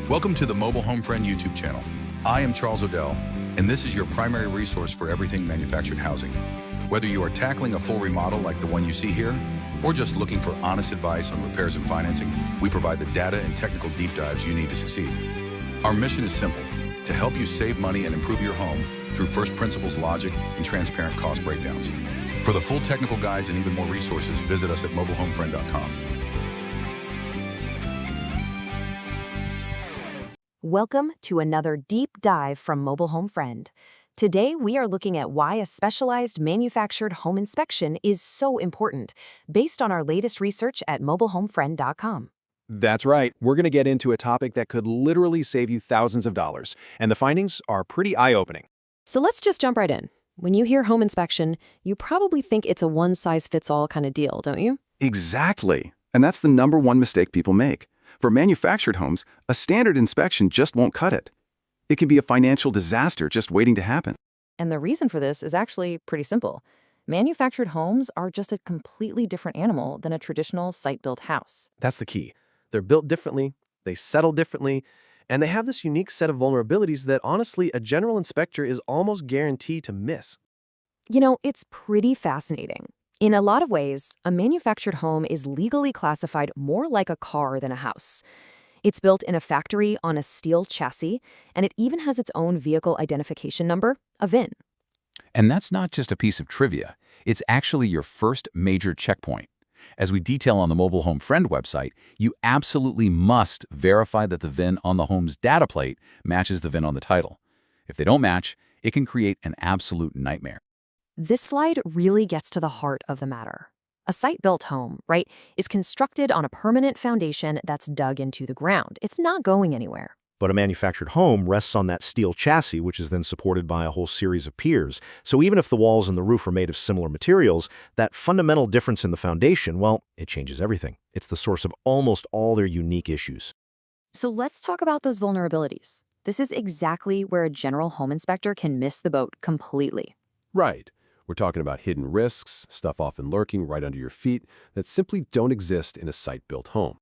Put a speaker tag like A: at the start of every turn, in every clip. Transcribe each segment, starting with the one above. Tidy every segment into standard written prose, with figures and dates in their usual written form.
A: Welcome to the Mobile Home Friend YouTube channel. I am Charles Odell, and this is your primary resource for everything manufactured housing. Whether you are tackling a full remodel like the one you see here, or just looking for honest advice on repairs and financing, we provide the data and technical deep dives you need to succeed. Our mission is simple: to help you save money and improve your home through first principles logic and transparent cost breakdowns. For the full technical guides and even more resources, visit us at mobilehomefriend.com.
B: Welcome to another deep dive from Mobile Home Friend. Today, we are looking at why a specialized manufactured home inspection is so important, based on our latest research at mobilehomefriend.com.
C: That's right. We're going to get into a topic that could literally save you thousands of dollars, and the findings are pretty eye-opening.
B: So let's just jump right in. When you hear home inspection, you probably think it's a one-size-fits-all kind of deal, don't you?
D: Exactly. And that's the number one mistake people make. For manufactured homes, a standard inspection just won't cut it. It can be a financial disaster just waiting to happen.
B: And the reason for this is actually pretty simple. Manufactured homes are just a completely different animal than a traditional site-built house.
E: That's the key. They're built differently, they settle differently, and they have this unique set of vulnerabilities that honestly a general inspector is almost guaranteed to miss.
B: You know, it's pretty fascinating. In a lot of ways, a manufactured home is legally classified more like a car than a house. It's built in a factory on a steel chassis, and it even has its own vehicle identification number, a VIN.
F: And that's not just a piece of trivia. It's actually your first major checkpoint. As we detail on the Mobile Home Friend website, you absolutely must verify that the VIN on the home's data plate matches the VIN on the title. If they don't match, it can create an absolute nightmare.
B: This slide really gets to the heart of the matter. A site-built home, right, is constructed on a permanent foundation that's dug into the ground. It's not going anywhere.
G: But a manufactured home rests on that steel chassis, which is then supported by a whole series of piers. So even if the walls and the roof are made of similar materials, that fundamental difference in the foundation, well, it changes everything. It's the source of almost all their unique issues.
B: So let's talk about those vulnerabilities. This is exactly where a general home inspector can miss the boat completely.
E: Right. We're talking about hidden risks, stuff often lurking right under your feet that simply don't exist in a site-built home.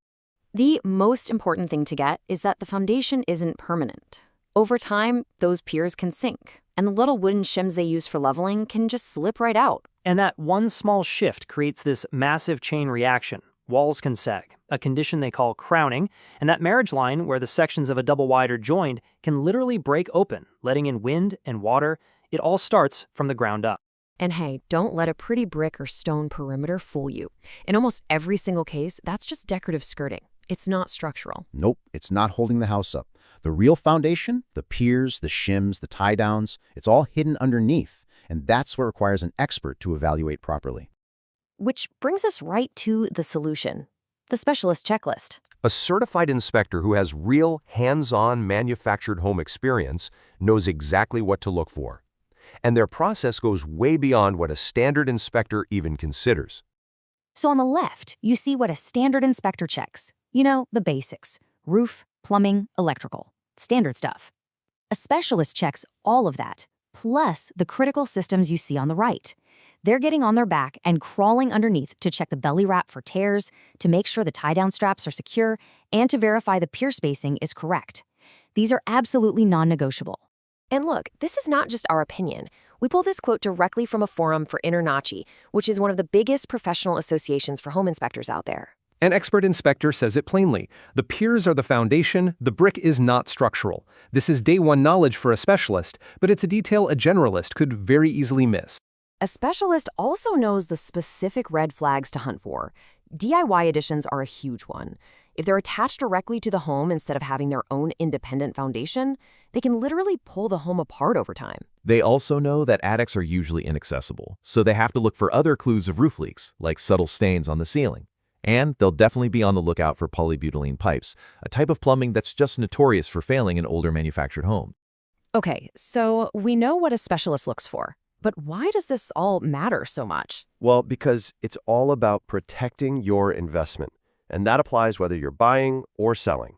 B: The most important thing to get is that the foundation isn't permanent. Over time, those piers can sink, and the little wooden shims they use for leveling can just slip right out.
H: And that one small shift creates this massive chain reaction. Walls can sag, a condition they call crowning, and that marriage line where the sections of a double wide are joined can literally break open, letting in wind and water. It all starts from the ground up.
B: And hey, don't let a pretty brick or stone perimeter fool you. In almost every single case, that's just decorative skirting. It's not structural.
I: Nope, it's not holding the house up. The real foundation, the piers, the shims, the tie-downs, it's all hidden underneath, and that's what requires an expert to evaluate properly.
B: Which brings us right to the solution, the specialist checklist.
J: A certified inspector who has real, hands-on manufactured home experience knows exactly what to look for. And their process goes way beyond what a standard inspector even considers.
B: So on the left, you see what a standard inspector checks. You know, the basics: roof, plumbing, electrical, standard stuff. A specialist checks all of that, plus the critical systems you see on the right. They're getting on their back and crawling underneath to check the belly wrap for tears, to make sure the tie-down straps are secure, and to verify the pier spacing is correct. These are absolutely non-negotiable. And look, this is not just our opinion. We pull this quote directly from a forum for InterNACHI, which is one of the biggest professional associations for home inspectors out there.
K: An expert inspector says it plainly. The piers are the foundation, the brick is not structural. This is day one knowledge for a specialist, but it's a detail a generalist could very easily miss.
B: A specialist also knows the specific red flags to hunt for. DIY additions are a huge one. If they're attached directly to the home instead of having their own independent foundation, they can literally pull the home apart over time.
L: They also know that attics are usually inaccessible, so they have to look for other clues of roof leaks, like subtle stains on the ceiling. And they'll definitely be on the lookout for polybutylene pipes, a type of plumbing that's just notorious for failing in older manufactured homes.
B: Okay, so we know what a specialist looks for. But why does this all matter so much?
M: Well, because it's all about protecting your investment, and that applies whether you're buying or selling.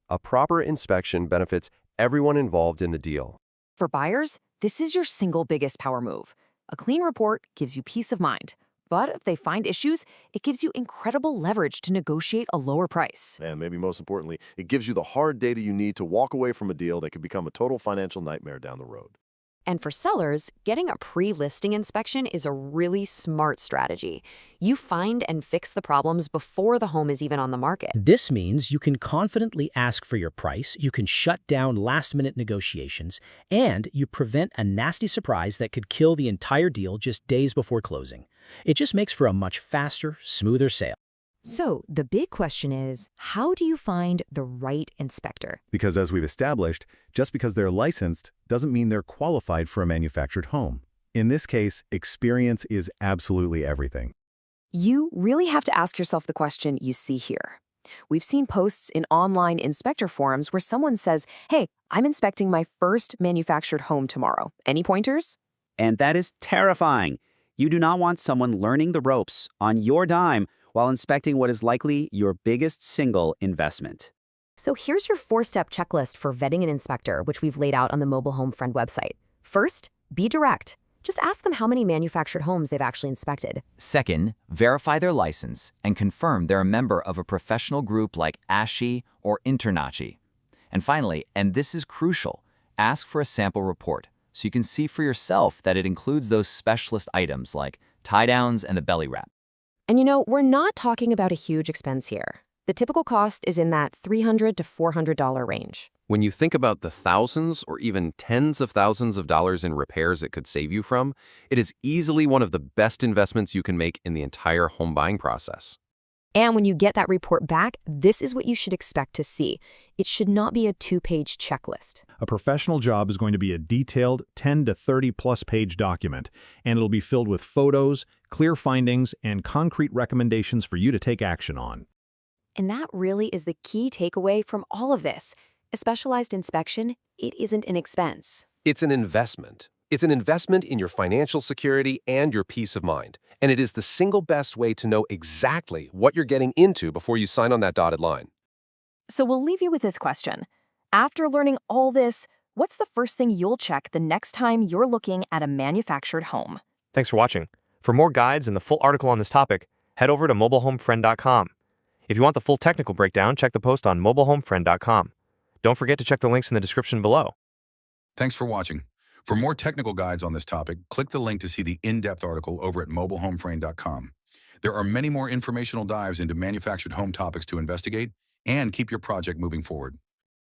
M: A proper inspection benefits everyone involved in the deal.
B: For buyers, this is your single biggest power move. A clean report gives you peace of mind. But if they find issues, it gives you incredible leverage to negotiate a lower price.
N: And maybe most importantly, it gives you the hard data you need to walk away from a deal that could become a total financial nightmare down the road.
O: And for sellers, getting a pre-listing inspection is a really smart strategy. You find and fix the problems before the home is even on the market.
P: This means you can confidently ask for your price, you can shut down last-minute negotiations, and you prevent a nasty surprise that could kill the entire deal just days before closing. It just makes for a much faster, smoother sale.
B: So the big question is, how do you find the right inspector?
D: Because as we've established, just because they're licensed doesn't mean they're qualified for a manufactured home. In this case, experience is absolutely everything.
B: You really have to ask yourself the question you see here. We've seen posts in online inspector forums where someone says, hey, I'm inspecting my first manufactured home tomorrow. Any pointers?
Q: And that is terrifying. You do not want someone learning the ropes on your dime while inspecting what is likely your biggest single investment.
B: So here's your 4-step checklist for vetting an inspector, which we've laid out on the Mobile Home Friend website. First, be direct. Just ask them how many manufactured homes they've actually inspected.
R: Second, verify their license and confirm they're a member of a professional group like ASHI or InterNACHI. And finally, and this is crucial, ask for a sample report so you can see for yourself that it includes those specialist items like tie-downs and the belly wrap.
B: And you know, we're not talking about a huge expense here. The typical cost is in that $300 to $400 range.
E: When you think about the thousands or even tens of thousands of dollars in repairs it could save you from, it is easily one of the best investments you can make in the entire home buying process.
B: And when you get that report back, this is what you should expect to see. It should not be a 2-page checklist.
C: A professional job is going to be a detailed 10 to 30-plus page document, and it'll be filled with photos, clear findings, and concrete recommendations for you to take action on.
B: And that really is the key takeaway from all of this. A specialized inspection, it isn't an expense.
M: It's an investment. It's an investment in your financial security and your peace of mind. And it is the single best way to know exactly what you're getting into before you sign on that dotted line.
B: So we'll leave you with this question. After learning all this, what's the first thing you'll check the next time you're looking at a manufactured home?
H: Thanks for watching. For more guides and the full article on this topic, head over to mobilehomefriend.com. If you want the full technical breakdown, check the post on mobilehomefriend.com. Don't forget to check the links in the description below.
A: Thanks for watching. For more technical guides on this topic, click the link to see the in-depth article over at mobilehomefriend.com. There are many more informational dives into manufactured home topics to investigate and keep your project moving forward.